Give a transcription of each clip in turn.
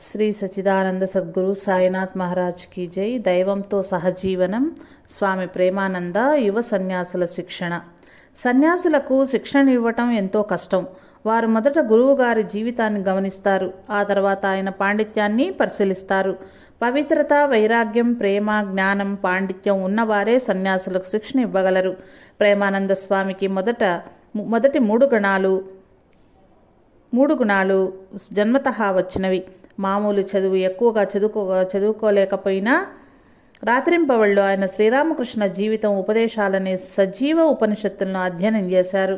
Shri Sachchidananda Sadhguru Sainath Maharaj key జై. దైవంతో సహజీవనం. స్వామి ప్రేమానంద. యువ సన్యాసుల శిక్షణ. సన్యాసులకు శిక్షణ ఇవ్వటం ఎంతో కష్టం. వారు మొదట గురువు గారి జీవితాన్ని గమనిస్తారు. ఆ తర్వాత ఆయన పాండిత్యాన్ని పరిశీలిస్తారు. పవిత్రత, వైరాగ్యం, ప్రేమ, జ్ఞానం, పాండిత్యం ఉన్నవారే సన్యాసులకు శిక్షణ ఇవ్వగలరు. ప్రేమానంద స్వామికి మొదటి మూడు గుణాలు జన్మతః వచ్చినవి. మామూలు చదువు ఎక్కువగా చదువుకోలేకపోయినా రాత్రింపవళ్ళు ఆయన శ్రీరామకృష్ణ జీవితం ఉపదేశాలనే సజీవ ఉపనిషత్తులను అధ్యయనం చేశారు.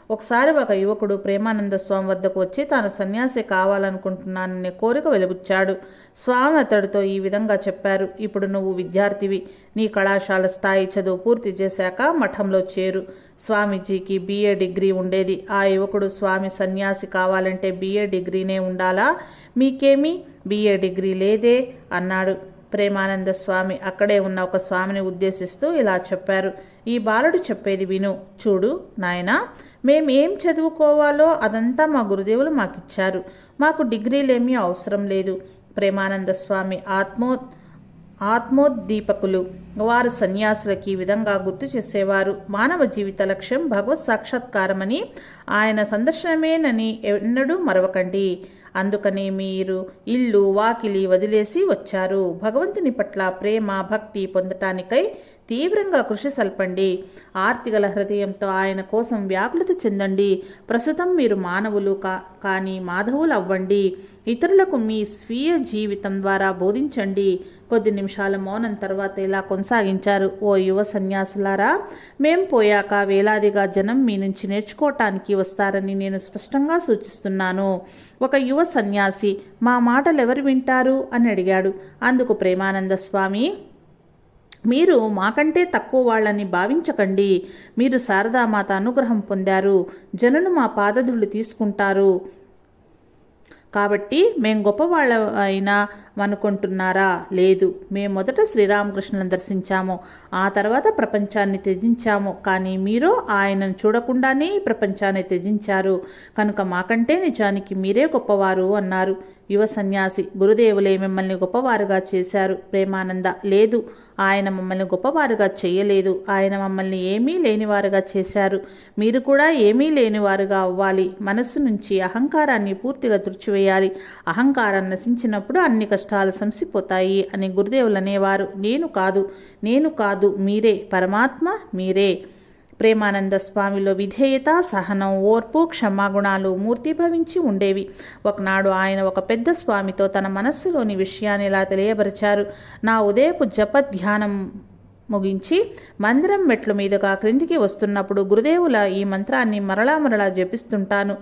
ఒకసారి ఒక యువకుడు ప్రేమానంద స్వామి వద్దకు వచ్చి తాను సన్యాసి కావాలనుకుంటున్నాననే కోరిక వెలుబుచ్చాడు. స్వామి అతడితో ఈ విధంగా చెప్పారు: ఇప్పుడు నువ్వు విద్యార్థివి. నీ కళాశాల స్థాయి చదువు పూర్తి చేశాక మఠంలో చేరు. స్వామీజీకి BA డిగ్రీ ఉండేది. ఆ యువకుడు, స్వామి సన్యాసి కావాలంటే BA డిగ్రీనే ఉండాలా? మీకేమీ BA డిగ్రీ లేదే అన్నాడు. ప్రేమానంద స్వామి అక్కడే ఉన్న ఒక స్వామిని ఉద్దేశిస్తూ ఇలా చెప్పారు: ఈ బాలుడు చెప్పేది విను. చూడు నాయనా, మేమేం చదువుకోవాలో అదంతా మా గురుదేవులు మాకిచ్చారు. మాకు డిగ్రీలేమీ అవసరం లేదు. ప్రేమానంద స్వామి ఆత్మోద్దీపకులు. వారు సన్యాసులకి ఈ విధంగా గుర్తు చేసేవారు: మానవ జీవిత లక్ష్యం భగవత్ సాక్షాత్కారమని, ఆయన సందర్శనమేనని ఎన్నడూ మరవకండి. అందుకని మీరు ఇల్లు వాకిలి వదిలేసి వచ్చారు. భగవంతుని పట్ల ప్రేమ, భక్తి పొందటానికై తీవ్రంగా కృషి సల్పండి. ఆర్తిగల హృదయంతో ఆయన కోసం వ్యాకులత చెందండి. ప్రస్తుతం మీరు మానవులు కానీ మాధవులు అవ్వండి. ఇతరులకు మీ స్వీయ జీవితం ద్వారా బోధించండి. కొద్ది నిమిషాల మౌనం తర్వాత ఇలా కొనసాగించారు: ఓ యువ సన్యాసులారా, మేం పోయాక వేలాదిగా జనం మీ నుంచి నేర్చుకోవటానికి వస్తారని నేను స్పష్టంగా సూచిస్తున్నాను. ఒక యువ సన్యాసి, మా మాటలు ఎవరు వింటారు అని అడిగాడు. అందుకు ప్రేమానంద స్వామి: మీరు మాకంటే తక్కువ వాళ్ళని భావించకండి. మీరు శారదామాత అనుగ్రహం పొందారు. జనులు మా పాదధూళి తీసుకుంటారు కాబట్టి మేం గొప్పవాళ్ళ అయినా అనుకుంటున్నారా? లేదు. మేము మొదట శ్రీరామకృష్ణులను దర్శించాము, ఆ తర్వాత ప్రపంచాన్ని త్యజించాము. కానీ మీరు ఆయనను చూడకుండానే ఈ ప్రపంచాన్ని త్యజించారు. కనుక మాకంటే నిజానికి మీరే గొప్పవారు అన్నారు. యువ సన్యాసి: గురుదేవులే మిమ్మల్ని గొప్పవారుగా చేశారు. ప్రేమానంద: లేదు, ఆయన మమ్మల్ని గొప్పవారుగా చేయలేదు. ఆయన మమ్మల్ని ఏమీ లేనివారుగా చేశారు. మీరు కూడా ఏమీ లేనివారుగా అవ్వాలి. మనస్సు నుంచి అహంకారాన్ని పూర్తిగా తుడిచివేయాలి. అహంకారం నశించినప్పుడు అన్ని కష్టాలు సంసిపోతాయి అని గురుదేవులు అనేవారు. నేను కాదు, మీరే పరమాత్మ, మీరే. ప్రేమానంద స్వామిలో విధేయత, సహనం, ఓర్పు, క్షమాగుణాలు మూర్తిభవించి ఉండేవి. ఒకనాడు ఆయన ఒక పెద్ద స్వామితో తన మనస్సులోని విషయాన్ని ఇలా తెలియబరిచారు: నా ఉదయపు జప ధ్యానం ముగించి మందిరం మెట్ల మీదుగా క్రిందికి వస్తున్నప్పుడు గురుదేవుల ఈ మంత్రాన్ని మరలా జపిస్తుంటాను.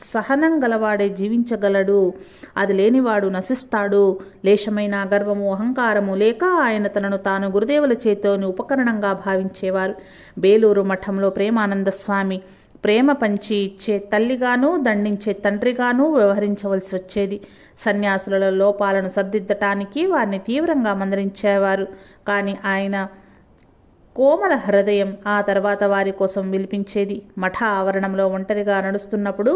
సహనం గలవాడే జీవించగలడు. అది లేనివాడు నశిస్తాడు. లేశమైన గర్వము, అహంకారము లేక ఆయన తనను తాను గురుదేవుల చేతిలోని ఉపకరణంగా భావించేవారు. బేలూరు మఠంలో ప్రేమానంద స్వామి ప్రేమ పంచి ఇచ్చే తల్లిగానూ దండించే తండ్రిగానూ వ్యవహరించవలసి వచ్చేది. సన్యాసుల లోపాలను సర్దిద్దటానికి వారిని తీవ్రంగా మందలించేవారు. కానీ ఆయన కోమల హృదయం ఆ తర్వాత వారి కోసం విలిపించేది. మఠ ఆవరణంలో ఒంటరిగా నడుస్తున్నప్పుడు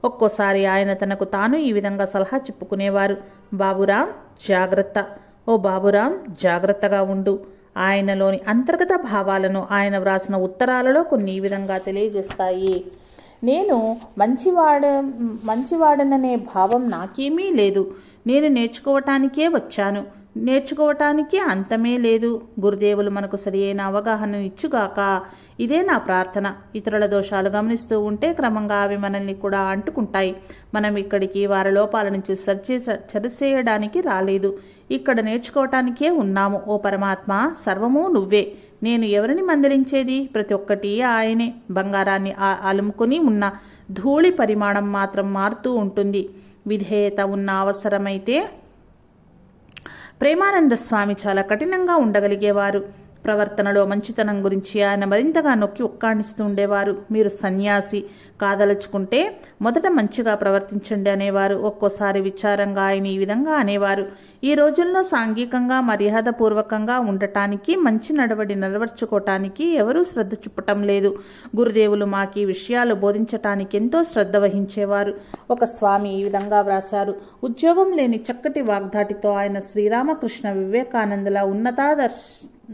ఒక్కోసారి ఆయన తనకు తాను ఈ విధంగా సలహా చెప్పుకునేవారు: బాబురాం, జాగ్రత్త. ఓ బాబురాం, జాగ్రత్తగా ఉండు. ఆయనలోని అంతర్గత భావాలను ఆయన వ్రాసిన ఉత్తరాలలో కొన్ని ఈ విధంగా తెలియజేస్తాయి: నేను మంచివాడననే భావం నాకేమీ లేదు. నేను నేర్చుకోవటానికే వచ్చాను. నేర్చుకోవటానికి అంతమే లేదు. గురుదేవులు మనకు సరియైన అవగాహన ఇచ్చుగాక. ఇదే నా ప్రార్థన. ఇతరుల దోషాలు గమనిస్తూ ఉంటే క్రమంగా అవి మనల్ని కూడా అంటుకుంటాయి. మనం ఇక్కడికి వారి లోపాలను చూసి సరిచేయడానికి రాలేదు. ఇక్కడ నేర్చుకోవటానికే ఉన్నాము. ఓ పరమాత్మ, సర్వము నువ్వే. నేను ఎవరిని మందలించేది? ప్రతి ఒక్కటి ఆయనే. బంగారాన్ని అలుముకుని ఉన్న ధూళి పరిమాణం మాత్రం మారుతూ ఉంటుంది. విధేయత ఉన్న అవసరమైతే ప్రేమానంద స్వామి చాలా కఠినంగా ఉండగలిగేవారు. ప్రవర్తనలో మంచితనం గురించి ఆయన మరింతగా నొక్కి ఒక్కాణిస్తూ ఉండేవారు. మీరు సన్యాసి కాదలుచుకుంటే మొదట మంచిగా ప్రవర్తించండి అనేవారు. ఒక్కోసారి విచారంగా ఆయన ఈ విధంగా అనేవారు: ఈ రోజుల్లో సాంఘికంగా మర్యాదపూర్వకంగా ఉండటానికి, మంచి నడవడి నిలవర్చుకోవటానికి ఎవరూ శ్రద్ధ చూపటం లేదు. గురుదేవులు మాకు ఈ విషయాలు బోధించటానికి ఎంతో శ్రద్ధ వహించేవారు. ఒక స్వామి ఈ విధంగా వ్రాశారు: ఉద్యోగం లేని చక్కటి వాగ్దాటితో ఆయన శ్రీరామకృష్ణ వివేకానందుల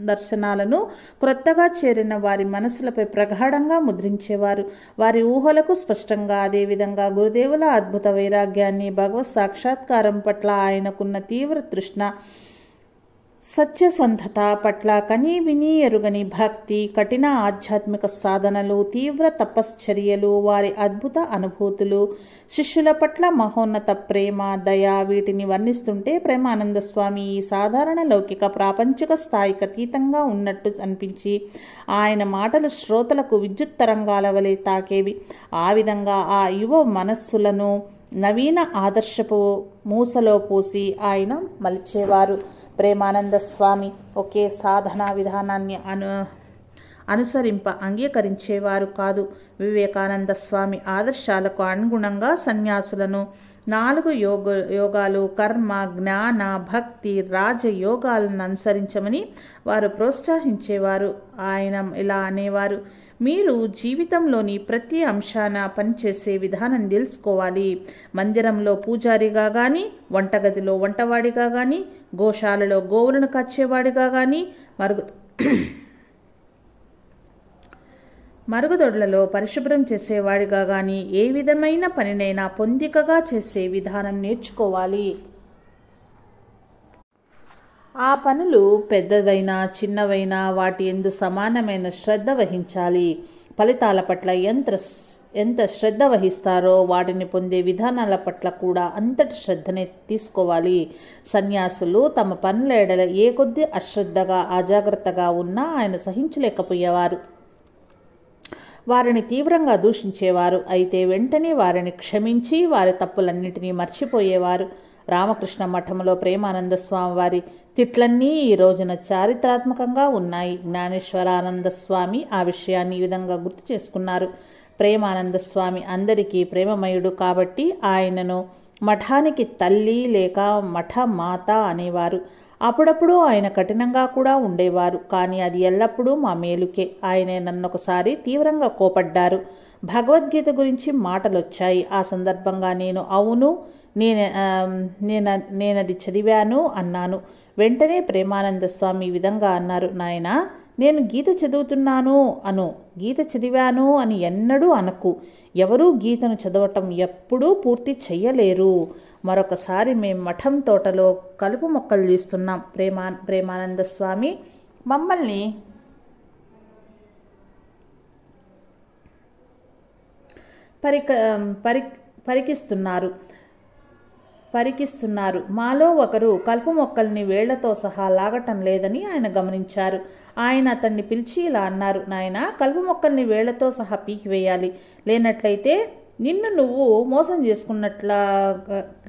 దర్శనాలను క్రొత్తగా చేరిన వారి మనసులపై ప్రగాఢంగా ముద్రించేవారు. వారి ఊహలకు స్పష్టంగా అదేవిధంగా గురుదేవుల అద్భుత వైరాగ్యాన్ని, భగవత్ సాక్షాత్కారం పట్ల ఆయనకున్న తీవ్ర తృష్ణ, సత్యసంధత పట్ల కనీ విని ఎరుగని భక్తి, కఠిన ఆధ్యాత్మిక సాధనలు, తీవ్ర తపశ్చర్యలు, వారి అద్భుత అనుభూతులు, శిష్యుల పట్ల మహోన్నత ప్రేమ, దయ, వీటిని వర్ణిస్తుంటే ప్రేమానంద స్వామి ఈ సాధారణ లౌకిక ప్రాపంచిక స్థాయికి అతీతంగా ఉన్నట్టు అనిపించి ఆయన మాటలు శ్రోతలకు విద్యుత్ తరంగాల వలె తాకేవి. ఆ విధంగా ఆ యువ మనస్సులను నవీన ఆదర్శపు మూసలో పోసి ఆయన మలిచేవారు. ప్రేమానంద స్వామి ఒకే సాధనా విధానాన్ని అంగీకరించేవారు కాదు. వివేకానంద స్వామి ఆదర్శాలకు అనుగుణంగా సన్యాసులను 4 యోగాలు, కర్మ, జ్ఞాన, భక్తి, రాజయోగాలను అనుసరించమని వారు ప్రోత్సహించేవారు. ఆయన ఇలా అనేవారు: మీరు జీవితంలోని ప్రతి అంశాన పనిచేసే విధానం తెలుసుకోవాలి. మందిరంలో పూజారిగా కానీ, వంటగదిలో వంటవాడిగా కానీ, గోశాలలో గోవులను కాచేవాడిగా కానీ, మరుగుదొడ్లలో పరిశుభ్రం చేసేవాడిగా కానీ ఏ విధమైన పనినైనా పొందికగా చేసే విధానం నేర్చుకోవాలి. ఆ పనులు పెద్దవైనా చిన్నవైనా వాటి యందు సమానమైన శ్రద్ధ వహించాలి. ఫలితాల పట్ల ఎంత శ్రద్ధ వహిస్తారో వాటిని పొందే విధానాల పట్ల కూడా అంతటి శ్రద్ధనే తీసుకోవాలి. సన్యాసులు తమ పనుల ఎడల ఏ కొద్ది అశ్రద్ధగా అజాగ్రత్తగా ఉన్నా ఆయన సహించలేకపోయేవారు. వారిని తీవ్రంగా దూషించేవారు. అయితే వెంటనే వారిని క్షమించి వారి తప్పులన్నింటినీ మర్చిపోయేవారు. రామకృష్ణ మఠంలో ప్రేమానంద స్వామి వారి తిట్లన్నీ ఈ రోజున చారిత్రాత్మకంగా ఉన్నాయి. జ్ఞానేశ్వరానంద స్వామి ఆ విషయాన్ని ఈ విధంగా గుర్తు చేసుకున్నారు: ప్రేమానంద స్వామి అందరికీ ప్రేమమయుడు కాబట్టి ఆయనను మఠానికి తల్లి లేక మఠ మాత అనేవారు. అప్పుడప్పుడు ఆయన కఠినంగా కూడా ఉండేవారు. కానీ అది ఎల్లప్పుడూ మా మేలుకే. ఆయనే నన్నొకసారి తీవ్రంగా కోపడ్డారు. భగవద్గీత గురించి మాటలొచ్చాయి. ఆ సందర్భంగా నేను అవును నేనది చదివాను అన్నాను. వెంటనే ప్రేమానంద స్వామి ఈ విధంగా అన్నారు: నాయనా, నేను గీత చదువుతున్నాను అను, గీత చదివాను అని ఎన్నడూ అనకు. ఎవరూ గీతను చదవటం ఎప్పుడూ పూర్తి చెయ్యలేరు. మరొకసారి మేం మఠం తోటలో కలుపు మొక్కలు తీస్తున్నాం. ప్రేమానంద స్వామి మమ్మల్ని పరికిస్తున్నారు. మాలో ఒకరు కలుపు మొక్కల్ని వేళ్లతో సహా లాగటం లేదని ఆయన గమనించారు. ఆయన అతన్ని పిలిచి ఇలా అన్నారు: నాయనా, కలుపు మొక్కల్ని వేళ్లతో సహా పీకివేయాలి. లేనట్లయితే నిన్ను నువ్వు మోసం చేసుకున్నట్లా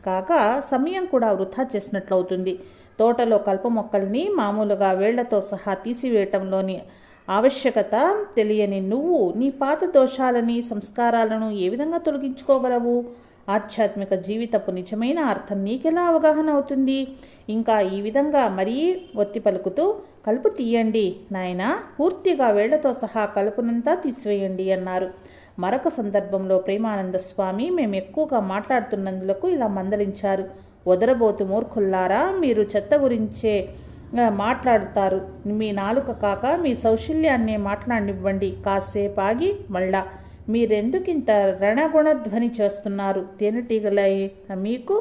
కాక సమయం కూడా వృధా చేసినట్లవుతుంది. తోటలో కలుపు మొక్కల్ని మామూలుగా వేళ్లతో సహా తీసివేయటంలోని ఆవశ్యకత తెలియని నువ్వు నీ పాత దోషాలని, సంస్కారాలను ఏ విధంగా తొలగించుకోగలవు? ఆధ్యాత్మిక జీవితపు నిజమైన అర్థం నీకెలా అవగాహన అవుతుంది? ఇంకా ఈ విధంగా మరీ ఒత్తి పలుకుతూ, కలుపు తీయండి నాయనా, పూర్తిగా వేళ్లతో సహా కలుపునంతా తీసివేయండి అన్నారు. మరొక సందర్భంలో ప్రేమానంద స్వామి మేము ఎక్కువగా మాట్లాడుతున్నందులకు ఇలా మందలించారు: వదరబోతు మూర్ఖుల్లారా, మీరు చెత్త గురించే మాట్లాడుతారు. మీ నాలుక కాక మీ సౌశల్యాన్నే మాట్లాడివ్వండి. కాసేపు ఆగి మళ్ళా మీరెందుకింత రణగుణధ్వని చేస్తున్నారు? తేనెటీగలై మీకు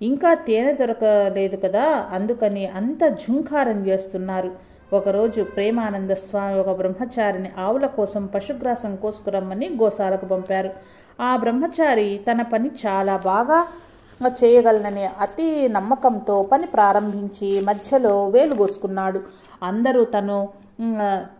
ఇంకా తేనె దొరకలేదు కదా, అందుకని అంత ఝుంకారం చేస్తున్నారు. ఒకరోజు ప్రేమానంద స్వామి ఒక బ్రహ్మచారిని ఆవుల కోసం పశుగ్రాసం కోసుకురమ్మని గోశాలకు పంపారు. ఆ బ్రహ్మచారి తన పని చాలా బాగా చేయగలననే అతి నమ్మకంతో పని ప్రారంభించి మధ్యలో వేలు కోసుకున్నాడు. అందరూ తను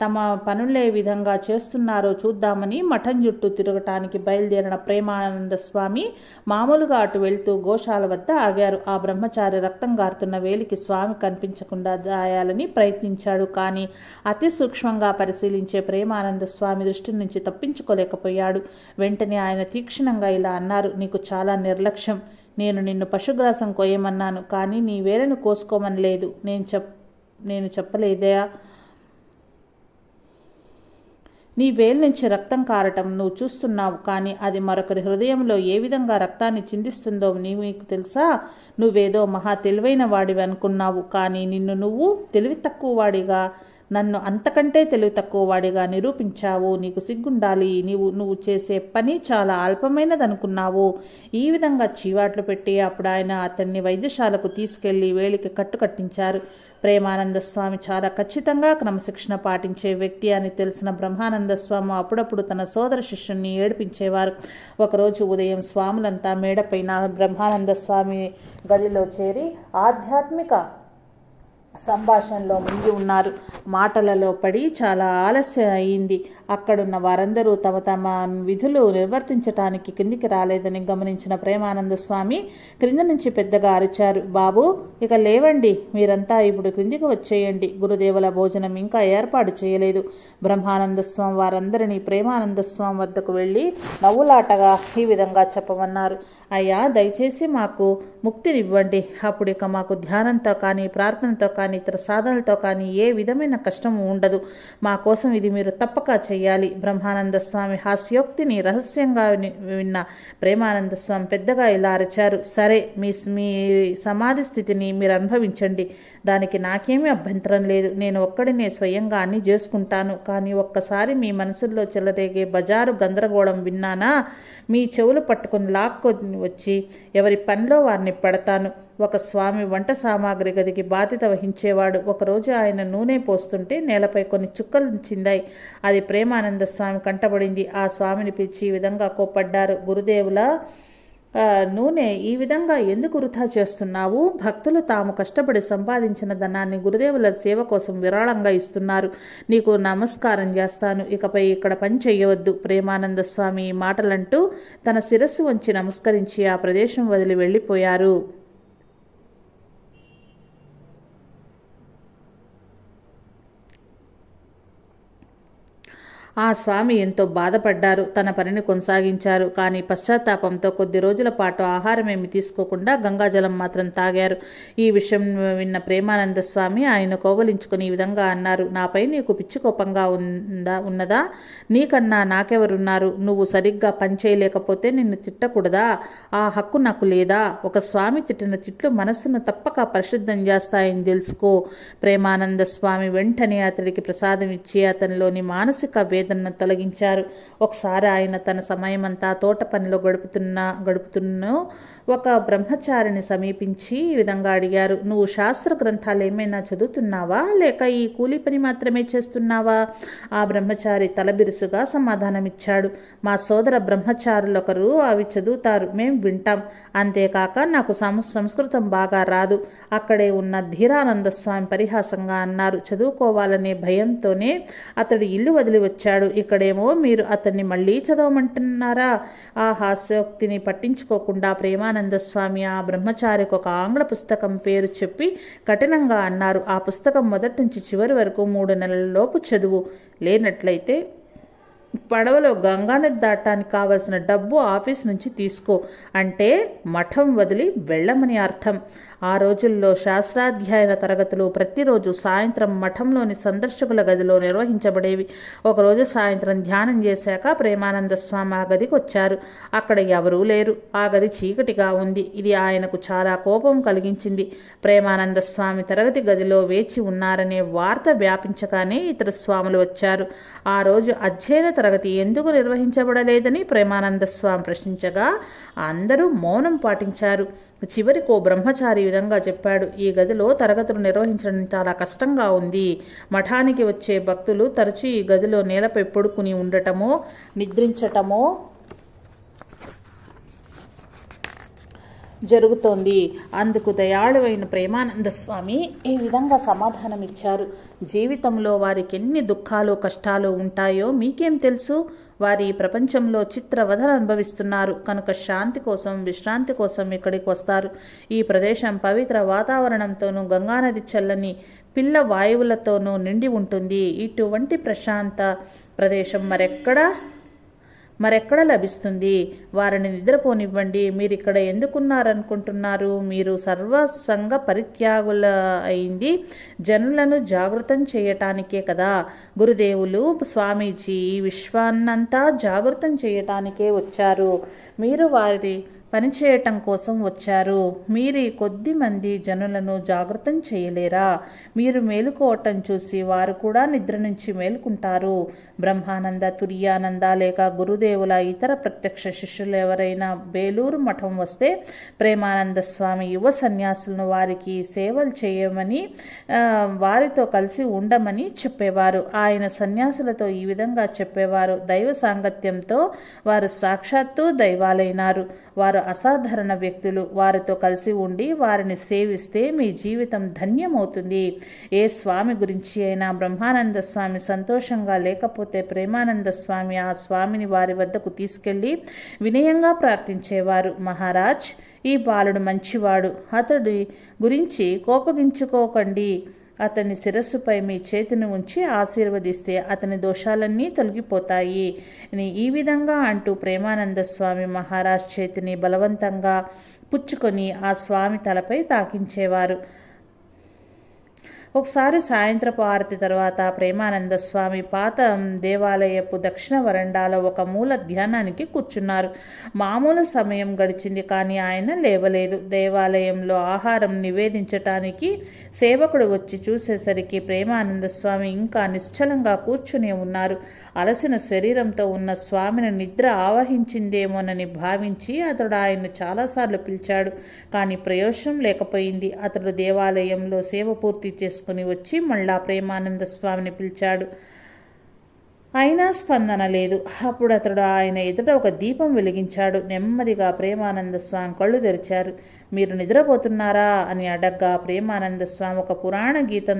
తమ పనులే విధంగా చేస్తున్నారో చూద్దామని మఠం చుట్టూ తిరగటానికి బయలుదేరిన ప్రేమానంద స్వామి మామూలుగా అటు వెళ్తూ గోశాల వద్ద ఆగారు. ఆ బ్రహ్మచారి రక్తం గారుతున్న వేలికి స్వామి కనిపించకుండా దాయాలని ప్రయత్నించాడు. కానీ అతి సూక్ష్మంగా పరిశీలించే ప్రేమానంద స్వామి దృష్టి నుంచి తప్పించుకోలేకపోయాడు. వెంటనే ఆయన తీక్షణంగా ఇలా అన్నారు, నీకు చాలా నిర్లక్ష్యం. నేను నిన్ను పశుగ్రాసం కోయమన్నాను, కానీ నీ వేలను కోసుకోమని లేదు. నేను చెప్పలేదా? నీ వేలు నుంచి రక్తం కారటం నువ్వు చూస్తున్నావు, కానీ అది మరొకరి హృదయంలో ఏ విధంగా రక్తాన్ని చిందిస్తుందో నీకు తెలుసా? నువ్వేదో మహా తెలివైన వాడివి అనుకున్నావు, కానీ నిన్ను నువ్వు తెలివి తక్కువ వాడిగా, నన్ను అంతకంటే తెలివి తక్కువ వాడిగా నిరూపించావు. నీకు సిగ్గుండాలి. నువ్వు చేసే పని చాలా అల్పమైనదనుకున్నావు. ఈ విధంగా చీవాట్లు పెట్టి అప్పుడు ఆయన అతన్ని వైద్యశాలకు తీసుకెళ్లి వేలికి కట్టు కట్టించారు. ప్రేమానంద స్వామి చాలా ఖచ్చితంగా క్రమశిక్షణ పాటించే వ్యక్తి అని తెలిసిన బ్రహ్మానంద స్వామి అప్పుడప్పుడు తన సోదర శిష్యుణ్ణి ఏడిపించేవారు. ఒకరోజు ఉదయం స్వాములంతా మేడపైన బ్రహ్మానంద స్వామి గదిలో చేరి ఆధ్యాత్మిక సంభాషణలో మునిగి ఉన్నారు. మాటలలో పడి చాలా ఆలస్యం అయింది. అక్కడున్న వారందరూ తమ తమ విధులు నిర్వర్తించటానికి కిందికి రాలేదని గమనించిన ప్రేమానంద స్వామి క్రింద నుంచి పెద్దగా అరిచారు, బాబు ఇక లేవండి, మీరంతా ఇప్పుడు క్రిందికి వచ్చేయండి. గురుదేవుల భోజనం ఇంకా ఏర్పాటు చేయలేదు. బ్రహ్మానంద స్వామి వారందరినీ ప్రేమానంద స్వామి వద్దకు వెళ్ళి నవ్వులాటగా ఈ విధంగా చెప్పమన్నారు, అయ్యా దయచేసి మాకు ముక్తినివ్వండి. అప్పుడు ఇక మాకు ధ్యానంతో కానీ ప్రార్థనతో కానీ ఇతర సాధనలతో కానీ ఏ విధమైన కష్టము ఉండదు. మా కోసం ఇది మీరు తప్పక చెయ్యాలి. బ్రహ్మానంద స్వామి హాస్యోక్తిని రహస్యంగా విన్న ప్రేమానంద స్వామి పెద్దగా ఇలా అరిచారు, సరే మీ సమాధి స్థితిని మీరు అనుభవించండి. దానికి నాకేమీ అభ్యంతరం లేదు. నేను ఒక్కడినే స్వయంగా అన్ని చేసుకుంటాను. కానీ ఒక్కసారి మీ మనసుల్లో చెలరేగే బజారు గందరగోళం విన్నానా, మీ చెవులు పట్టుకుని లాక్కొని వచ్చి ఎవరి పనిలో వారిని పెడతాను. ఒక స్వామి వంట సామాగ్రి గదికి బాధ్యత వహించేవాడు. ఒకరోజు ఆయన నూనె పోస్తుంటే నేలపై కొన్ని చుక్కలు చిందాయి. అది ప్రేమానంద స్వామి కంటపడింది. ఆ స్వామిని పిలిచి ఈ విధంగా కోప్పడ్డారు, గురుదేవుల నూనె ఈ విధంగా ఎందుకు వృధా చేస్తున్నావు? భక్తులు తాము కష్టపడి సంపాదించిన ధనాన్ని గురుదేవుల సేవ కోసం విరాళంగా ఇస్తున్నారు. నీకు నమస్కారం చేస్తాను. ఇకపై ఇక్కడ పని చెయ్యవద్దు. ప్రేమానంద స్వామి ఈ మాటలంటూ తన శిరస్సు వంచి నమస్కరించి ఆ ప్రదేశం వదిలి వెళ్ళిపోయారు. ఆ స్వామి ఎంతో బాధపడ్డారు. తన పనిని కొనసాగించారు. కానీ పశ్చాత్తాపంతో కొద్ది రోజుల పాటు ఆహారమేమి తీసుకోకుండా గంగాజలం మాత్రం తాగారు. ఈ విషయం విన్న ప్రేమానంద స్వామి ఆయన కోవలించుకుని ఈ విధంగా అన్నారు, నాపై నీకు పిచ్చి కోపంగా ఉన్నదా? నీకన్నా నాకెవరున్నారు? నువ్వు సరిగ్గా పని చేయలేకపోతే నిన్ను తిట్టకూడదా? ఆ హక్కు నాకు లేదా? ఒక స్వామి తిట్టిన తిట్లు మనస్సును తప్పక పరిశుద్ధం చేస్తాయని తెలుసుకో. ప్రేమానంద స్వామి వెంటనే అతడికి ప్రసాదం ఇచ్చి అతనిలోని మానసిక వేదనను తొలగించారు. ఒకసారి ఆయన తన సమయమంతా తోట పనిలో గడుపుతున్న ఒక బ్రహ్మచారిని సమీపించి ఈ విధంగా అడిగారు, నువ్వు శాస్త్ర గ్రంథాలు ఏమైనా చదువుతున్నావా, లేక ఈ కూలి పని మాత్రమే చేస్తున్నావా? ఆ బ్రహ్మచారి తలబిరుసుగా సమాధానమిచ్చాడు, మా సోదర బ్రహ్మచారులొకరు అవి చదువుతారు, మేం వింటాం. అంతేకాక నాకు సంస్కృతం బాగా రాదు. అక్కడే ఉన్న ధీరానంద స్వామి పరిహాసంగా అన్నారు, చదువుకోవాలనే భయంతోనే అతడు ఇల్లు వదిలి వచ్చాడు. ఇక్కడేమో మీరు అతన్ని మళ్ళీ చదవమంటున్నారా? ఆ హాస్యోక్తిని పట్టించుకోకుండా ప్రేమానంద స్వామి ఆ బ్రహ్మచారికి ఒక ఆంగ్ల పుస్తకం పేరు చెప్పి కఠినంగా అన్నారు, ఆ పుస్తకం మొదటి నుంచి చివరి వరకు 3 నెలల లోపు చదువు. లేనట్లయితే పడవలో గంగానది దాటానికి కావలసిన డబ్బు ఆఫీస్ నుంచి తీసుకో. అంటే మఠం వదిలి వెళ్ళమని అర్థం. ఆ రోజుల్లో శాస్త్రాధ్యయన తరగతులు ప్రతిరోజు సాయంత్రం మఠంలోని సందర్శకుల గదిలో నిర్వహించబడేవి. ఒకరోజు సాయంత్రం ధ్యానం చేశాక ప్రేమానంద స్వామి ఆ గదికి వచ్చారు. అక్కడ ఎవరూ లేరు. ఆ గది చీకటిగా ఉంది. ఇది ఆయనకు చాలా కోపం కలిగించింది. ప్రేమానంద స్వామి తరగతి గదిలో వేచి ఉన్నారనే వార్త వ్యాపించగానే ఇతర స్వాములు వచ్చారు. ఆ రోజు అధ్యయన తరగతి ఎందుకు నిర్వహించబడలేదని ప్రేమానంద స్వామి ప్రశ్నించగా అందరూ మౌనం పాటించారు. చివరికి ఓ బ్రహ్మచారి ఈ విధంగా చెప్పాడు, ఈ గదిలో తరగతులు నిర్వహించడం చాలా కష్టంగా ఉంది. మఠానికి వచ్చే భక్తులు తరచూ ఈ గదిలో నేలపై పడుకుని ఉండటమో నిద్రించటమో జరుగుతోంది. అందుకు దయాళువైన ప్రేమానంద స్వామి ఈ విధంగా సమాధానమిచ్చారు. జీవితంలో వారికి ఎన్ని దుఃఖాలు కష్టాలు ఉంటాయో మీకేం తెలుసు? వారి ప్రపంచంలో చిత్రవధన అనుభవిస్తున్నారు కనుక శాంతి కోసం విశ్రాంతి కోసం ఇక్కడికి వస్తారు. ఈ ప్రదేశం పవిత్ర వాతావరణంతోనూ గంగానది చల్లని పిల్ల వాయువులతోనూ నిండి ఉంటుంది. ఇటువంటి ప్రశాంత ప్రదేశం మరెక్కడ లభిస్తుంది? వారిని నిద్రపోనివ్వండి. మీరు ఇక్కడ ఎందుకున్నారనుకుంటున్నారు? మీరు సర్వసంగ పరిత్యాగుల అయింది జనులను జాగృతం చేయటానికే కదా. గురుదేవులు స్వామీజీ ఈ విశ్వాన్నంతా జాగృతం చేయటానికే వచ్చారు. మీరు వారి పనిచేయటం కోసం వచ్చారు. మీరు కొద్ది మంది జనులను జాగృతం చేయలేరా? మీరు మేలుకోవటం చూసి వారు కూడా నిద్ర నుంచి మేలుకుంటారు. బ్రహ్మానంద, తుర్యానంద లేక గురుదేవుల ఇతర ప్రత్యక్ష శిష్యులు ఎవరైనా బేలూరు మఠం వస్తే ప్రేమానంద స్వామి యువ సన్యాసులను వారికి సేవలు చేయమని వారితో కలిసి ఉండమని చెప్పేవారు. ఆయన సన్యాసులతో ఈ విధంగా చెప్పేవారు. దైవ సాంగత్యంతో వారు సాక్షాత్తు దైవాలైనారు. వారు అసాధారణ వ్యక్తులు. వారితో కలిసి ఉండి వారిని సేవిస్తే మీ జీవితం ధన్యమవుతుంది. ఏ స్వామి గురించి అయినా బ్రహ్మానంద స్వామి సంతోషంగా లేకపోతే ప్రేమానంద స్వామి ఆ స్వామిని వారి వద్దకు తీసుకెళ్లి వినయంగా ప్రార్థించేవారు. మహారాజ్, ఈ బాలుడు మంచివాడు. అతడి గురించి కోపగించుకోకండి. అతని శిరస్సుపై మీ చేతిని ఉంచి ఆశీర్వదిస్తే అతని దోషాలన్నీ తొలగిపోతాయి. ఈ విధంగా అంటూ ప్రేమానంద స్వామి మహారాజ్ చేతిని బలవంతంగా పుచ్చుకొని ఆ స్వామి తలపై తాకించేవారు. ఒకసారి సాయంత్రపు ఆరతి తర్వాత ప్రేమానంద స్వామి పాత దేవాలయపు దక్షిణ వరండాలో ఒక మూల ధ్యానానికి కూర్చున్నారు. మామూలు సమయం గడిచింది కానీ ఆయన లేవలేదు. దేవాలయంలో ఆహారం నివేదించటానికి సేవకుడు వచ్చి చూసేసరికి ప్రేమానంద స్వామి ఇంకా నిశ్చలంగా కూర్చునే ఉన్నారు. అలసిన శరీరంతో ఉన్న స్వామిని నిద్ర ఆవహించిందేమోనని భావించి అతడు ఆయన్ను చాలాసార్లు పిలిచాడు. కానీ ప్రయోజనం లేకపోయింది. అతడు దేవాలయంలో సేవ పూర్తి చేసుకుని వచ్చి మళ్ళా ప్రేమానంద స్వామిని పిలిచాడు. అయినా స్పందన లేదు. అప్పుడు అతడు ఆయన ఎదుట ఒక దీపం వెలిగించాడు. నెమ్మదిగా ప్రేమానంద స్వామి కళ్ళు తెరిచారు. మీరు నిద్రపోతున్నారా అని అడగ్గా ప్రేమానంద స్వామి ఒక పురాణ గీతం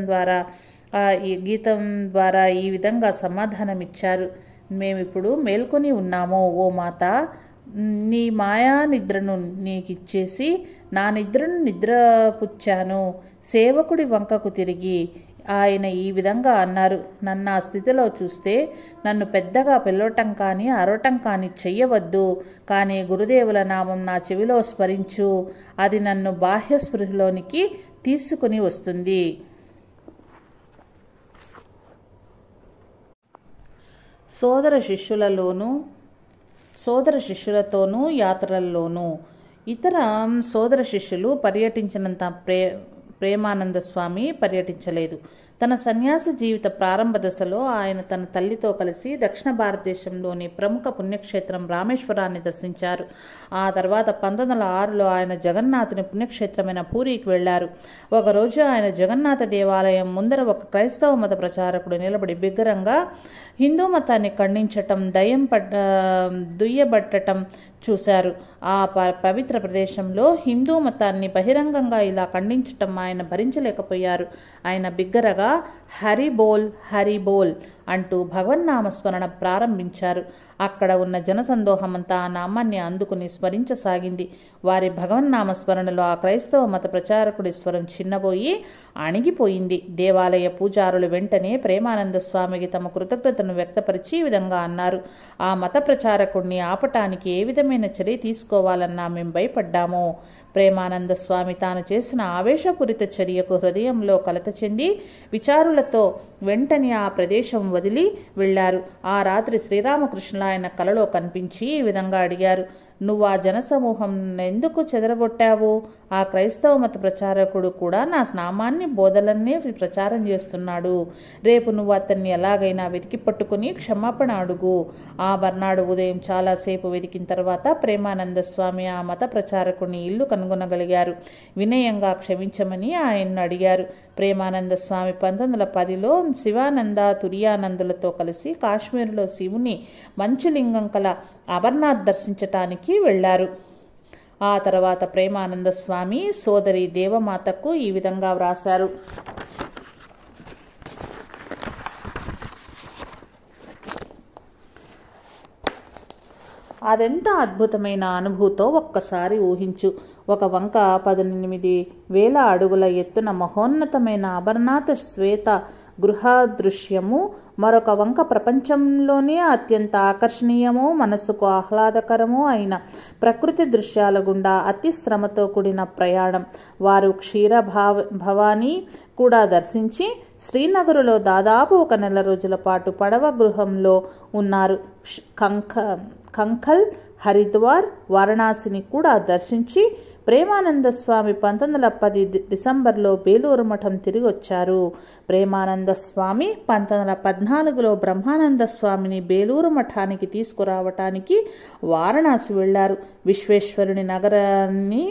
ద్వారా ఈ విధంగా సమాధానమిచ్చారు. మేమిప్పుడు మేల్కొని ఉన్నాము. ఓ మాత, నీ మాయా నిద్రను నీకిచ్చేసి నా నిద్రను నిద్రపుచ్చాను. సేవకుడి వంకకు తిరిగి ఆయన ఈ విధంగా అన్నారు. నన్ను ఆ స్థితిలో చూస్తే నన్ను పెద్దగా పిలవటం కానీ అరవటం కానీ చెయ్యవద్దు. కానీ గురుదేవుల నామం నా చెవిలో స్మరించు. అది నన్ను బాహ్య స్పృహలోనికి తీసుకుని వస్తుంది. సోదర శిష్యులతోనూ యాత్రల్లోనూ ఇతర సోదర శిష్యులు పర్యటించినంత ప్రేమానంద స్వామి పర్యటించలేదు. తన సన్యాస జీవిత ప్రారంభ దశలో ఆయన తన తల్లితో కలిసి దక్షిణ భారతదేశంలోని ప్రముఖ పుణ్యక్షేత్రం రామేశ్వరాన్ని దర్శించారు. ఆ తర్వాత 1906లో ఆయన జగన్నాథుని పుణ్యక్షేత్రమైన పూరికి వెళ్లారు. ఒకరోజు ఆయన జగన్నాథ దేవాలయం ముందర ఒక క్రైస్తవ మత ప్రచారకుడు నిలబడి బిగ్గరంగా హిందూ మతాన్ని ఖండించటం, దుయ్యబట్టటం చూశారు. ఆ పవిత్ర ప్రదేశంలో హిందూ మతాన్ని బహిరంగంగా ఇలా ఖండించటం ఆయన భరించలేకపోయారు. ఆయన బిగ్గరగా హరి బోల్ హరి బోల్ అంటూ భగవన్నామస్మరణ ప్రారంభించారు. అక్కడ ఉన్న జనసందోహమంతా ఆ నామాన్ని అందుకుని స్మరించసాగింది. వారి భగవన్నామస్మరణలో ఆ క్రైస్తవ మత ప్రచారకుడి స్వరం చిన్నబోయి అణిగిపోయింది. దేవాలయ పూజారులు వెంటనే ప్రేమానంద స్వామికి తమ కృతజ్ఞతను వ్యక్తపరిచి ఈ విధంగా అన్నారు. ఆ మత ప్రచారకుడిని ఆపటానికి ఏ విధమైన చర్య తీసుకోవాలన్నా మేము భయపడ్డాము. ప్రేమానంద స్వామి తాను చేసిన ఆవేశపూరిత చర్యకు హృదయంలో కలత చెంది విచారులతో వెంటనే ఆ ప్రదేశం వదిలి వెళ్లారు. ఆ రాత్రి శ్రీరామకృష్ణులు ఆయన కలలో కనిపించి ఈ విధంగా అడిగారు. నువ్వు ఆ జనసమూహం ఎందుకు చెదరగొట్టావు? ఆ క్రైస్తవ మత ప్రచారకుడు కూడా నా నామాన్ని బోధలన్నే ప్రచారం చేస్తున్నాడు. రేపు నువ్వు అతన్ని ఎలాగైనా వెతికి పట్టుకుని క్షమాపణ అడుగు. ఆ మర్నాడు ఉదయం చాలాసేపు వెతికిన తర్వాత ప్రేమానంద స్వామి ఆ మత ప్రచారకుడిని ఇల్లు కనుగొనగలిగారు. వినయంగా క్షమించమని ఆయన్ను అడిగారు. ప్రేమానంద స్వామి 1910లో శివానంద, తుర్యానందులతో కలిసి కాశ్మీరులో శివుని మంచులింగం కల అమర్నాథ్ దర్శించటానికి వెళ్లారు. ఆ తర్వాత ప్రేమానంద స్వామి సోదరి దేవమాతకు ఈ విధంగా వ్రాశారు. అదెంత అద్భుతమైన అనుభూతో ఒక్కసారి ఊహించు. ఒక వంక 18,000 అడుగుల ఎత్తున మహోన్నతమైన అమర్నాథ్ శ్వేత గృహదృశ్యము, మరొక వంక ప్రపంచంలోనే అత్యంత ఆకర్షణీయము, మనస్సుకు ఆహ్లాదకరము అయిన ప్రకృతి దృశ్యాల గుండా అతి శ్రమతో కూడిన ప్రయాణం. వారు భవానీ కూడా దర్శించి శ్రీనగరులో దాదాపు 1 నెల రోజుల పాటు పడవ గృహంలో ఉన్నారు. కంఖల్, హరిద్వార్, వారణాసిని కూడా దర్శించి ప్రేమానంద స్వామి 1910 డిసెంబర్లో బేలూరు మఠం తిరిగి వచ్చారు. ప్రేమానంద స్వామి 1914లో బ్రహ్మానంద స్వామిని బేలూరు మఠానికి తీసుకురావటానికి వారణాసి వెళ్లారు. విశ్వేశ్వరుని నగరాన్ని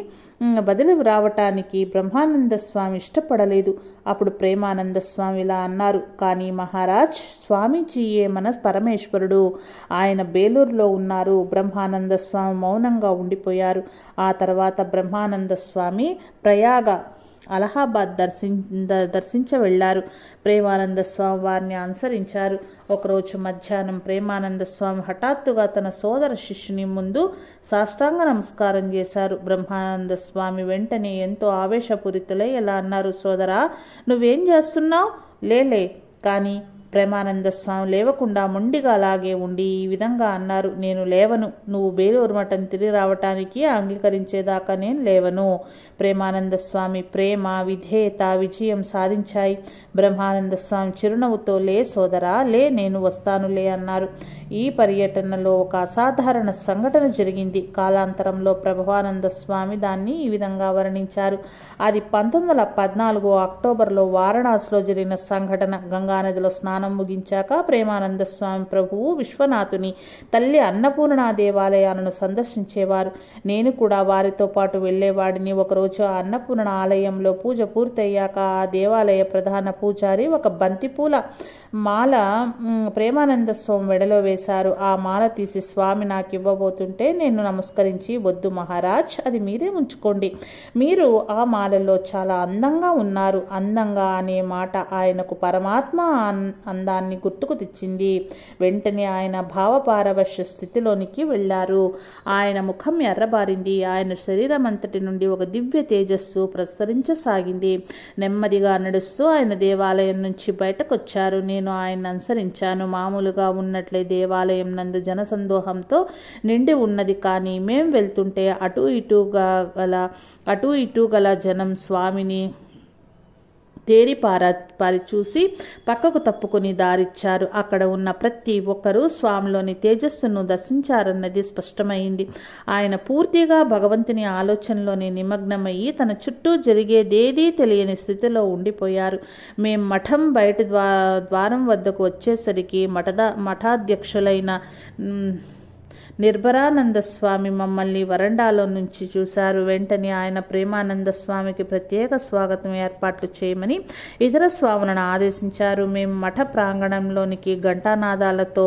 బదిలి రావటానికి బ్రహ్మానంద స్వామి ఇష్టపడలేదు. అప్పుడు ప్రేమానంద స్వామి ఇలా అన్నారు, కానీ మహారాజ్, స్వామీజీయే మన పరమేశ్వరుడు, ఆయన బేలూరులో ఉన్నారు. బ్రహ్మానంద స్వామి మౌనంగా ఉండిపోయారు. ఆ తర్వాత బ్రహ్మానంద స్వామి ప్రయాగ, అలహాబాద్ దర్శించ వెళ్లారు. ప్రేమానంద స్వామి వారిని అనుసరించారు. ఒకరోజు మధ్యాహ్నం ప్రేమానంద స్వామి హఠాత్తుగా తన సోదర శిష్యుని ముందు సాష్టాంగ నమస్కారం చేశారు. బ్రహ్మానంద స్వామి వెంటనే ఎంతో ఆవేశపూరితులై ఎలా అన్నారు, సోదరా, నువ్వేం చేస్తున్నావు? లేలే. కానీ ప్రేమానంద స్వామి లేవకుండా మొండిగా అలాగే ఉండి ఈ విధంగా అన్నారు, నేను లేవను. నువ్వు బేలూరు మఠం తిరిగి రావటానికి అంగీకరించేదాకా నేను లేవను. ప్రేమానంద స్వామి ప్రేమ, విధేయత విజయం సాధించాయి. బ్రహ్మానంద స్వామి చిరునవ్వుతో, లే సోదరా, లే, నేను వస్తానులే అన్నారు. ఈ పర్యటనలో ఒక అసాధారణ సంఘటన జరిగింది. కాలాంతరంలో బ్రహ్మానంద స్వామి దాన్ని ఈ విధంగా వర్ణించారు. అది 1914 అక్టోబర్లో వారణాసిలో జరిగిన సంఘటన. గంగానదిలో స్నానం ముగించాక ప్రేమానంద స్వామి ప్రభువు విశ్వనాథుని, తల్లి అన్నపూర్ణ దేవాలయాలను సందర్శించేవారు. నేను కూడా వారితో పాటు వెళ్లేవాడిని. ఒకరోజు ఆ అన్నపూర్ణ ఆలయంలో పూజ పూర్తయ్యాక ఆ దేవాలయ ప్రధాన పూజారి ఒక బంతిపూల మాల ప్రేమానంద స్వామి మెడలో వేశారు. ఆ మాల తీసి స్వామి నాకు ఇవ్వబోతుంటే నేను నమస్కరించి, వద్దు మహారాజ్, అది మీరే ఉంచుకోండి. మీరు ఆ మాలలో చాలా అందంగా ఉన్నారు. అందంగా అనే మాట ఆయనకు పరమాత్మ అందాన్ని గుర్తుకు తెచ్చింది. వెంటనే ఆయన భావపారవశ్య స్థితిలోనికి వెళ్లారు. ఆయన ముఖం ఎర్రబారింది. ఆయన శరీరం అంతటి నుండి ఒక దివ్య తేజస్సు ప్రసరించసాగింది. నెమ్మదిగా నడుస్తూ ఆయన దేవాలయం నుంచి బయటకొచ్చారు. నేను ఆయన అనుసరించాను. మామూలుగా ఉన్నట్లే దేవాలయం నందు జనసందోహంతో నిండి ఉన్నది. కానీ మేం వెళ్తుంటే అటు ఇటు గల జనం స్వామిని పారి చూసి పక్కకు తప్పుకుని దారిచ్చారు. అక్కడ ఉన్న ప్రతి ఒక్కరూ స్వామిలోని తేజస్సును దర్శించారన్నది స్పష్టమైంది. ఆయన పూర్తిగా భగవంతుని ఆలోచనలోనే నిమగ్నమయ్యి తన చుట్టూ జరిగేదేదీ తెలియని స్థితిలో ఉండిపోయారు. మేం మఠం బయట ద్వారం వద్దకు వచ్చేసరికి మఠాధ్యక్షులైన నిర్భరానంద స్వామి మమ్మల్ని వరండాలో నుంచి చూశారు. వెంటనే ఆయన ప్రేమానంద స్వామికి ప్రత్యేక స్వాగతం ఏర్పాట్లు చేయమని ఇతర స్వాములను ఆదేశించారు. మేము మఠ ప్రాంగణంలోనికి ఘంటానాదాలతో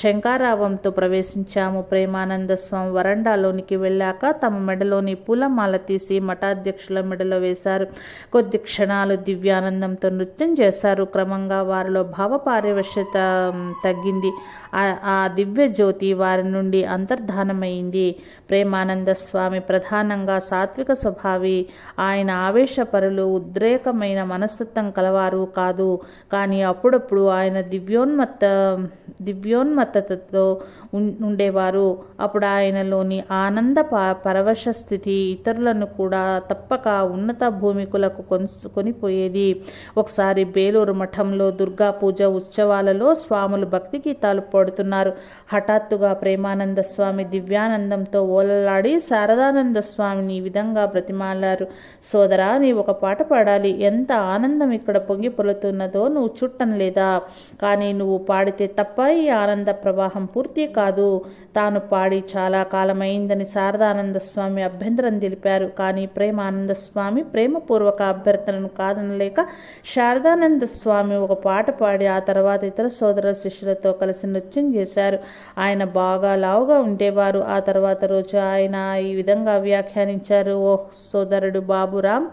శంకారావంతో ప్రవేశించాము. ప్రేమానంద స్వామి వరండాలోనికి వెళ్ళాక తమ మెడలోని పూలమాల తీసి మఠాధ్యక్షుల మెడలో వేశారు. కొద్ది క్షణాలు దివ్యానందంతో నృత్యం చేశారు. క్రమంగా వారిలో భావపారవశ్యత తగ్గింది. ఆ దివ్య జ్యోతి వారి నుండి అంతర్ధానమైంది. ప్రేమానంద స్వామి ప్రధానంగా సాత్విక స్వభావి. ఆయన ఆవేశపరులు, ఉద్రేకమైన మనస్తత్వం కలవారు కాదు. కానీ అప్పుడప్పుడు ఆయన దివ్యోన్మత్తతో ఉండేవారు. అప్పుడు ఆయనలోని ఆనంద పరవశ స్థితి ఇతరులను కూడా తప్పక ఉన్నత భూమికులకు కొనిపోయేది. ఒకసారి బేలూరు మఠంలో దుర్గా పూజ ఉత్సవాలలో స్వాములు భక్తి గీతాలు పాడుతున్నారు. హఠాత్తుగా ప్రేమానంద స్వామి దివ్యానందంతో ఓలలాడి శారదానంద స్వామిని ఈ విధంగా బ్రతిమాలారు, సోదరా, నీ ఒక పాట పాడాలి. ఎంత ఆనందం ఇక్కడ పొంగి పొలుతున్నదో నువ్వు చూడటం లేదా? కానీ నువ్వు పాడితే తప్ప ఈ ఆనంద ప్రవాహం పూర్తి కాదు. తాను పాడి చాలా కాలమైందని శారదానంద స్వామి అభ్యంతరం తెలిపారు. కానీ ప్రేమానంద స్వామి ప్రేమపూర్వక అభ్యర్థనను కాదనలేక శారదానంద స్వామి ఒక పాట పాడి ఆ తర్వాత ఇతర సోదర శిష్యులతో కలిసి నృత్యం చేశారు. ఆయన బాగా లావుగా బాగుగా ఉండేవారు. ఆ తర్వాత రోజు ఆయన ఈ విధంగా వ్యాఖ్యానించారు: ఓహ్ సోదరుడు బాబురాం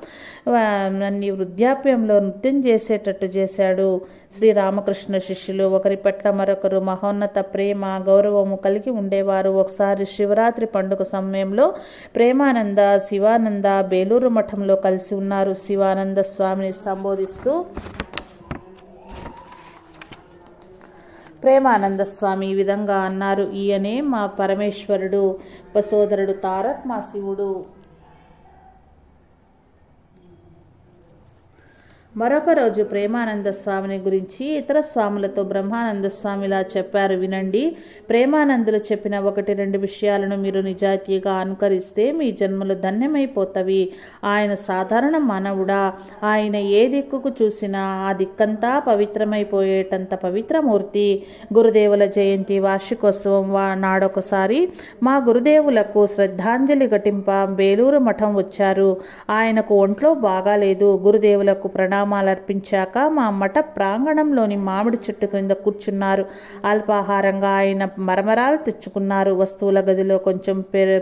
నన్ను వృద్ధాప్యంలో నృత్యం చేసేటట్టు చేశాడు. శ్రీరామకృష్ణ శిష్యులు ఒకరి పట్ల మరొకరు మహోన్నత ప్రేమ గౌరవము కలిగి ఉండేవారు. ఒకసారి శివరాత్రి పండుగ సమయంలో ప్రేమానంద శివానంద బేలూరు మఠంలో కలిసి ఉన్నారు. శివానంద స్వామిని సంబోధిస్తూ ప్రేమానంద స్వామి ఈ విధంగా అన్నారు: ఈయనే మా పరమేశ్వరుడు, సోదరుడు తారక్ మా శివుడు. మరొక రోజు ప్రేమానంద స్వామిని గురించి ఇతర స్వాములతో బ్రహ్మానంద స్వామిలా చెప్పారు, వినండి. ప్రేమానందులు చెప్పిన 1-2 విషయాలను మీరు నిజాయితీగా అనుకరిస్తే మీ జన్మలు ధన్యమైపోతవి. ఆయన సాధారణ మానవుడా? ఆయన ఏ దిక్కుకు చూసినా ఆ దిక్కంతా పవిత్రమైపోయేటంత పవిత్రమూర్తి. గురుదేవుల జయంతి వార్షికోత్సవం నాడొకసారి మా గురుదేవులకు శ్రద్ధాంజలి ఘటింప బేలూరు మఠం వచ్చారు. ఆయనకు ఒంట్లో బాగాలేదు. గురుదేవులకు అర్పించాక మా మఠ ప్రాంగణంలోని మామిడి చెట్టు క్రింద కూర్చున్నారు. అల్పాహారంగా ఆయన మరమరాలు తెచ్చుకున్నారు. వస్తువుల గదిలో కొంచెం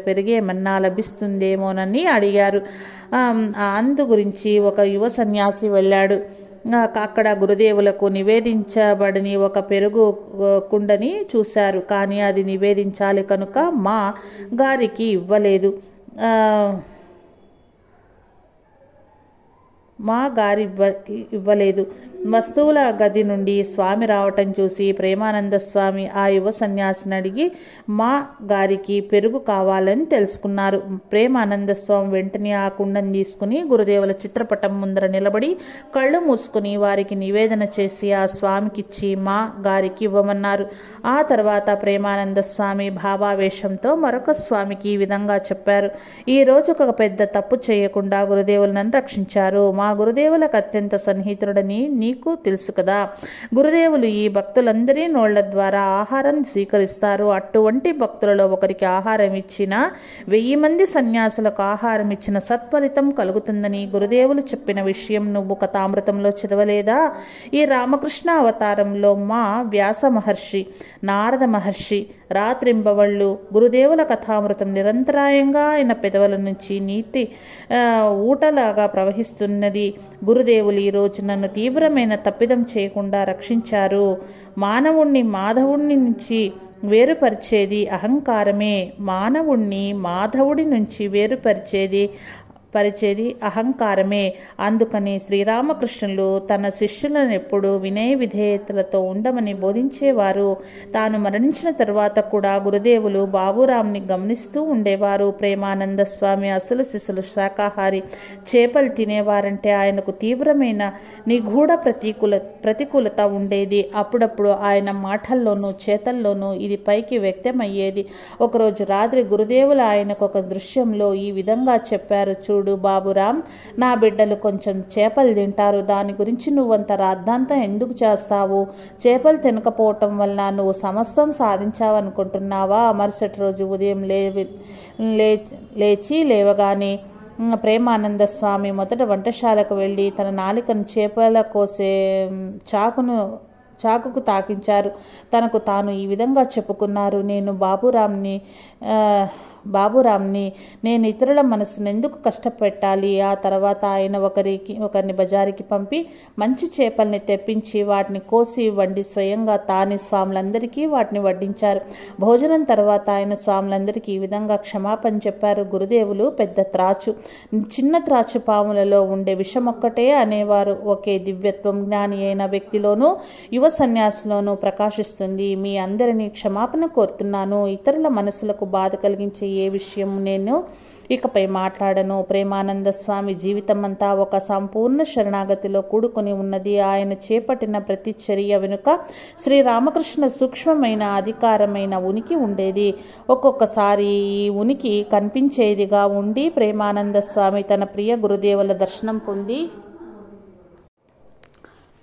పెరిగేమన్నా లభిస్తుందేమోనని అడిగారు. అందు గురించి ఒక యువ సన్యాసి వెళ్ళాడు. అక్కడ గురుదేవులకు నివేదించబడని ఒక పెరుగు కుండని చూశారు. కానీ అది నివేదించాలి కనుక మా గారికి ఇవ్వలేదు. వస్తువుల గది నుండి స్వామి రావటం చూసి ప్రేమానంద స్వామి ఆ యువ సన్యాసిని అడిగి మా గారికి పెరుగు కావాలని తెలుసుకున్నారు. ప్రేమానంద స్వామి వెంటనే ఆ కుండను తీసుకుని గురుదేవుల చిత్రపటం ముందర నిలబడి కళ్ళు మూసుకుని వారికి నివేదన చేసి ఆ స్వామికిచ్చి మా గారికి ఇవ్వమన్నారు. ఆ తర్వాత ప్రేమానంద స్వామి భావావేశంతో మరొక స్వామికి ఈ విధంగా చెప్పారు: ఈ రోజు ఒక పెద్ద తప్పు చేయకుండా గురుదేవులు నన్ను రక్షించారు. మా గురుదేవులకు అత్యంత సన్నిహితుడని నీకు తెలుసు కదా. గురుదేవులు ఈ భక్తులందరి నోళ్ల ద్వారా ఆహారం స్వీకరిస్తారు. అటువంటి భక్తులలో ఒకరికి ఆహారం ఇచ్చిన 1000 మంది సన్యాసులకు ఆహారం ఇచ్చిన సత్ఫలితం కలుగుతుందని గురుదేవులు చెప్పిన విషయం నువ్వు కథామృతంలో చదవలేదా? ఈ రామకృష్ణ అవతారంలో మా వ్యాస మహర్షి, నారద మహర్షి రాత్రింబవళ్ళు గురుదేవుల కథామృతం నిరంతరాయంగా ఆయన పెదవుల నుంచి నీటి ఊటలాగా ప్రవహిస్తున్నది. గురుదేవులు ఈ రోజు నన్ను తీవ్రమైన తప్పిదం చేయకుండా రక్షించారు. మానవుణ్ణి మాధవుణ్ణి నుంచి వేరుపరిచేది అహంకారమే. మానవుణ్ణి మాధవుడి నుంచి వేరుపరిచేది అహంకారమే. అందుకని శ్రీరామకృష్ణులు తన శిష్యులను ఎప్పుడూ వినయ విధేయతలతో ఉండమని బోధించేవారు. తాను మరణించిన తరువాత కూడా గురుదేవులు బాబురాంని గమనిస్తూ ఉండేవారు. ప్రేమానంద స్వామి అసలు సిసలు శాకాహారి. చేపలు తినేవారంటే ఆయనకు తీవ్రమైన నిగూఢ ప్రతికూలత ఉండేది. అప్పుడప్పుడు ఆయన మాటల్లోనూ చేతల్లోనూ ఇది పైకి వ్యక్తమయ్యేది. ఒకరోజు రాత్రి గురుదేవులు ఆయనకు ఒక దృశ్యంలో ఈ విధంగా చెప్పారు: చూడు బాబురాం, నా బిడ్డలు కొంచెం చేపలు తింటారు. దాని గురించి నువ్వంత రాద్ధాంతం ఎందుకు చేస్తావు? చేపలు తినకపోవటం వల్ల నువ్వు సమస్తం సాధించావనుకుంటున్నావా? మరుసటి రోజు ఉదయం లేవగానే ప్రేమానంద స్వామి మొదట వంటశాలకు వెళ్ళి తన నాలికను చేపల కోసే చాకుకు తాకించారు. తనకు తాను ఈ విధంగా చెప్పుకున్నారు: నేను బాబురాంని నేను ఇతరుల మనసును ఎందుకు కష్టపెట్టాలి? ఆ తర్వాత ఆయన ఒకరిని బజారుకి పంపి మంచి చేపల్ని తెప్పించి వాటిని కోసి వండి స్వయంగా తానే స్వాములందరికీ వాటిని వడ్డించారు. భోజనం తర్వాత ఆయన స్వాములందరికీ ఈ విధంగా క్షమాపణ చెప్పారు: గురుదేవులు పెద్ద త్రాచు, చిన్న త్రాచు పాములలో ఉండే విషమొక్కటే అనేవారు. ఒకే దివ్యత్వం జ్ఞాని అయిన వ్యక్తిలోనూ యువ సన్యాసిలోనూ ప్రకాశిస్తుంది. మీ అందరినీ క్షమాపణ కోరుతున్నాను. ఇతరుల మనసులకు బాధ కలిగించే ఏ విషయం నేను ఇకపై మాట్లాడను. ప్రేమానంద స్వామి జీవితం అంతా ఒక సంపూర్ణ శరణాగతిలో కూడుకుని ఉన్నది. ఆయన చేపట్టిన ప్రతి చర్య వెనుక శ్రీరామకృష్ణ సూక్ష్మమైన అధికారమైన ఉనికి ఉండేది. ఒక్కొక్కసారి ఈ ఉనికి కనిపించేదిగా ఉండి ప్రేమానంద స్వామి తన ప్రియ గురుదేవుల దర్శనం పొంది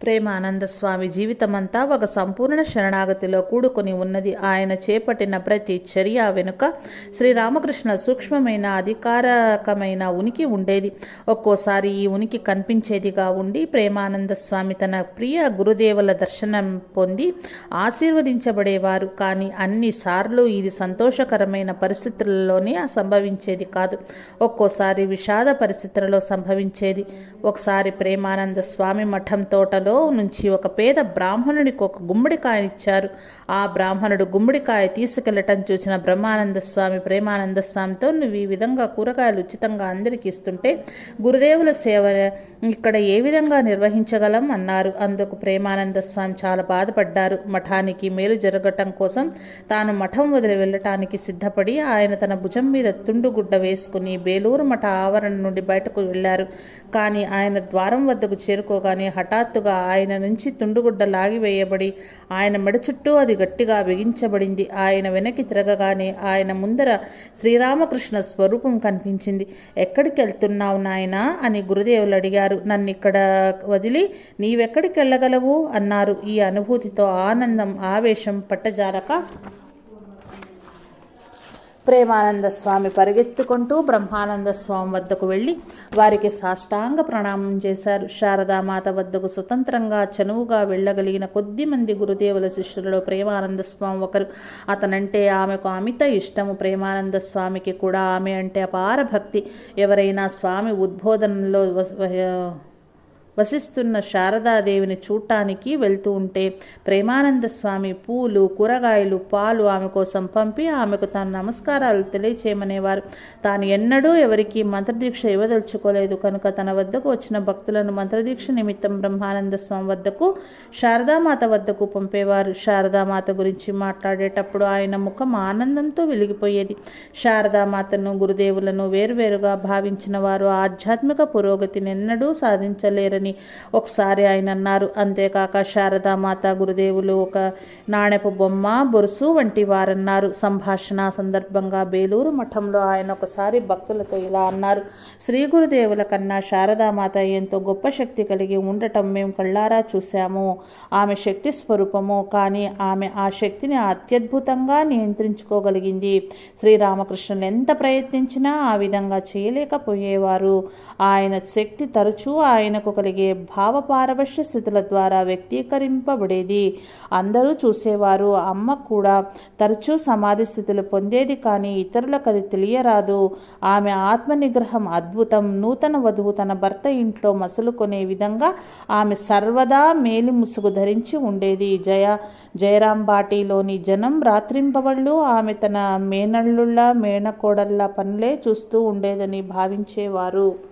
ప్రేమానంద స్వామి జీవితమంతా ఒక సంపూర్ణ శరణాగతిలో కూడుకొని ఉన్నది. ఆయన చేపట్టిన ప్రతి చర్య వెనుక శ్రీరామకృష్ణ సూక్ష్మమైన అధికారకమైన ఉనికి ఉండేది. ఒక్కోసారి ఈ ఉనికి కనిపించేదిగా ఉండి ప్రేమానంద స్వామి తన ప్రియ గురుదేవుల దర్శనం పొంది ఆశీర్వదించబడేవారు. కానీ అన్నిసార్లు ఇది సంతోషకరమైన పరిస్థితులలోనే సంభవించేది కాదు. ఒక్కోసారి విషాద పరిస్థితులలో సంభవించేది. ఒకసారి ప్రేమానంద స్వామి మఠం తోటలో నుంచి ఒక పేద బ్రాహ్మణుడికి ఒక గుమ్మడికాయనిచ్చారు. ఆ బ్రాహ్మణుడు గుమ్మడికాయ తీసుకెళ్లటం చూసిన బ్రహ్మానంద స్వామి ప్రేమానంద స్వామితో, నువ్వు ఈ విధంగా కూరగాయలు ఉచితంగా అందరికి ఇస్తుంటే గురుదేవుల సేవ ఇక్కడ ఏ విధంగా నిర్వహించగలం అన్నారు. అందుకు ప్రేమానంద స్వామి చాలా బాధపడ్డారు. మఠానికి మేలు జరగటం కోసం తాను మఠం వదిలి వెళ్ళటానికి సిద్ధపడి ఆయన తన భుజం మీద తుండుగుడ్డ వేసుకుని బేలూరు మఠ ఆవరణ నుండి బయటకు వెళ్లారు. కానీ ఆయన ద్వారం వద్దకు చేరుకోగానే హఠాత్తుగా ఆయన నుంచి తుండుగుడ్డ లాగివేయబడి ఆయన మెడ చుట్టూ అది గట్టిగా బిగించబడింది. ఆయన వెనక్కి తిరగగానే ఆయన ముందర శ్రీరామకృష్ణ స్వరూపం కనిపించింది. ఎక్కడికి వెళ్తున్నావు నాయనా అని గురుదేవులు అడిగారు. నన్ను ఇక్కడ వదిలి నీవెక్కడికి వెళ్ళగలవు అన్నారు. ఈ అనుభూతితో ఆనందం ఆవేశం పట్టజాలక ప్రేమానంద స్వామి పరిగెత్తుకుంటూ బ్రహ్మానంద స్వామి వద్దకు వెళ్ళి వారికి సాష్టాంగ ప్రణామం చేశారు. శారదామాత వద్దకు స్వతంత్రంగా చనువుగా వెళ్ళగలిగిన కొద్ది మంది గురుదేవుల శిష్యులలో ప్రేమానంద స్వామి ఒకరు. అతనంటే ఆమెకు అమిత ఇష్టము. ప్రేమానంద స్వామికి కూడా ఆమె అంటే అపార భక్తి. ఎవరైనా స్వామి ఉద్బోధనలో వసిస్తున్న శారదాదేవిని చూడటానికి వెళ్తూ ఉంటే ప్రేమానంద స్వామి పూలు, కూరగాయలు, పాలు ఆమె కోసం పంపి ఆమెకు తన నమస్కారాలు తెలియచేయమనేవారు. తాను ఎన్నడూ ఎవరికి మంత్రదీక్ష ఇవ్వదలుచుకోలేదు కనుక తన వద్దకు వచ్చిన భక్తులను మంత్రదీక్ష నిమిత్తం బ్రహ్మానంద స్వామి వద్దకు, శారదామాత వద్దకు పంపేవారు. శారదామాత గురించి మాట్లాడేటప్పుడు ఆయన ముఖం ఆనందంతో వెలిగిపోయేది. శారదామాతను గురుదేవులను వేరువేరుగా భావించిన వారు ఆధ్యాత్మిక పురోగతిని ఎన్నడూ సాధించలేరని ఒకసారి ఆయన అన్నారు. అంతేకాక శారదామాత గురుదేవులు ఒక నాణెపు బొమ్మ, బొరుసు వంటి వారన్నారు. సంభాషణ సందర్భంగా బేలూరు మఠంలో ఆయన ఒకసారి భక్తులతో ఇలా అన్నారు. శ్రీ గురుదేవుల కన్నా శారదామాత ఎంతో గొప్ప శక్తి కలిగి ఉండటం మేము కళ్ళారా చూశాము. ఆమె శక్తి స్వరూపము. కానీ ఆమె ఆ శక్తిని అత్యద్భుతంగా నియంత్రించుకోగలిగింది. శ్రీరామకృష్ణులు ఎంత ప్రయత్నించినా ఆ విధంగా చేయలేకపోయేవారు. ఆయన శక్తి తరచూ ఆయనకు కలిగే భావపారవశ్య స్థితుల ద్వారా వ్యక్తీకరింపబడేది. అందరూ చూసేవారు. అమ్మ కూడా తరచూ సమాధి స్థితులు పొందేది. కానీ ఇతరులకు అది తెలియరాదు. ఆమె ఆత్మ నిగ్రహం అద్భుతం. నూతన వధువు తన భర్త ఇంట్లో మసులుకొనే విధంగా ఆమె సర్వదా మేలి ముసుగు ధరించి ఉండేది. జయరాంబాటిలోని జనం రాత్రింపవళ్ళు ఆమె తన మేనళ్ళుళ్ళ మేనకోడళ్ళ పనులే చూస్తూ ఉండేదని భావించేవారు.